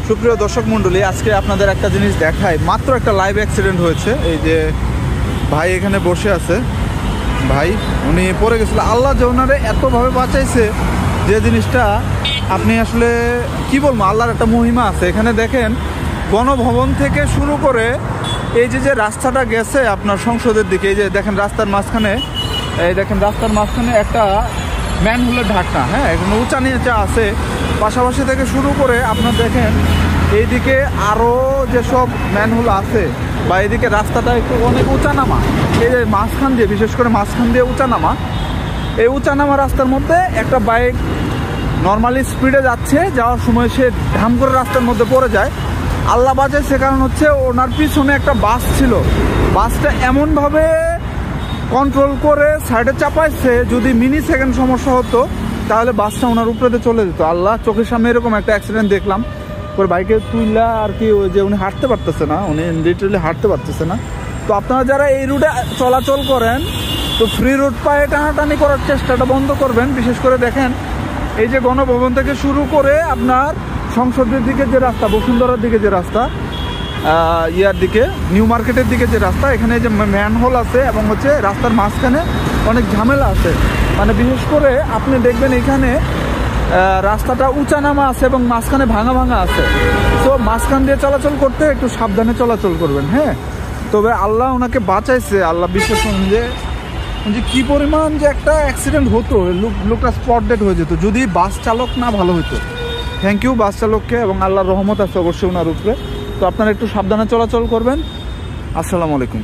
সুপ্রিয় দর্শক মণ্ডলী, আজকে আপনাদের একটা জিনিস দেখাই। মাত্র একটা লাইভ অ্যাক্সিডেন্ট হয়েছে। এই যে ভাই এখানে বসে আছে, ভাই উনি পড়ে গেছিল। আল্লাহ যে ওনারে এতভাবে বাঁচাইছে, যে জিনিসটা আপনি আসলে কি বলবো, আল্লাহর একটা মহিমা আছে। এখানে দেখেন গণভবন থেকে শুরু করে এই যে রাস্তাটা গেছে আপনার সংসদের দিকে, এই যে দেখেন রাস্তার মাঝখানে, এই দেখেন রাস্তার মাঝখানে একটা ম্যানহোলের ঢাকনা, হ্যাঁ, এখানে উঁচা নিচা আছে। পাশাপাশি থেকে শুরু করে আপনার দেখেন এইদিকে আরও যেসব ম্যানহোল আছে, বা এইদিকে রাস্তাটা একটু অনেক উঁচা নামা, এই যে মাঝখান দিয়ে, বিশেষ করে মাঝখান দিয়ে উঁচা নামা। এই উঁচা নামা রাস্তার মধ্যে একটা বাইক নর্মালি স্পিডে যাচ্ছে, যাওয়ার সময় সে ধাম করে রাস্তার মধ্যে পড়ে যায়। আল্লাহ বাঁচায়, কারণ হচ্ছে ওনার পিছনে একটা বাস ছিল। বাসটা এমনভাবে কন্ট্রোল করে সাইডে চাপাইছে, যদি মিনি সেকেন্ড সমস্যা হতো তাহলে বাসটা ওনার উপরে চলে যেত। আল্লাহ চোখের সামনে এরকম একটা অ্যাক্সিডেন্ট দেখলাম। ওর বাইকে তুইলা আর কি, ওই যে উনি হাঁটতে পারতেছে না, উনি লিটারালি হাঁটতে পারতেছে না। তো আপনারা যারা এই রুটে চলাচল করেন, তো ফ্রি রুট পায়ে টানাটানি করার চেষ্টাটা বন্ধ করবেন। বিশেষ করে দেখেন এই যে গণভবন থেকে শুরু করে আপনার সংসদের দিকে যে রাস্তা, বসুন্ধরার দিকে যে রাস্তা, ইয়ার দিকে নিউ মার্কেটের দিকে যে রাস্তা, এখানে যে ম্যানহোল আছে এবং হচ্ছে রাস্তার মাঝখানে অনেক ঝামেলা আছে। মানে বিশেষ করে আপনি দেখবেন এখানে রাস্তাটা উঁচা নামা আছে এবং মাঝখানে ভাঙা ভাঙা আছে। তো মাঝখান দিয়ে চলাচল করতে একটু সাবধানে চলাচল করবেন, হ্যাঁ। তবে আল্লাহ ওনাকে বাঁচাইছে। আল্লাহ বিশ্বাস করুন যে কি পরিমাণ যে একটা অ্যাক্সিডেন্ট হতো, লোকটা স্পট ডেড হয়ে যেত যদি বাস চালক না ভালো হতো। থ্যাংক ইউ বাস চালককে, এবং আল্লাহর রহমত আছে অবশ্যই ওনার উপরে। তো আপনারা একটু সাবধানে চলাচল করবেন। আসসালামু আলাইকুম।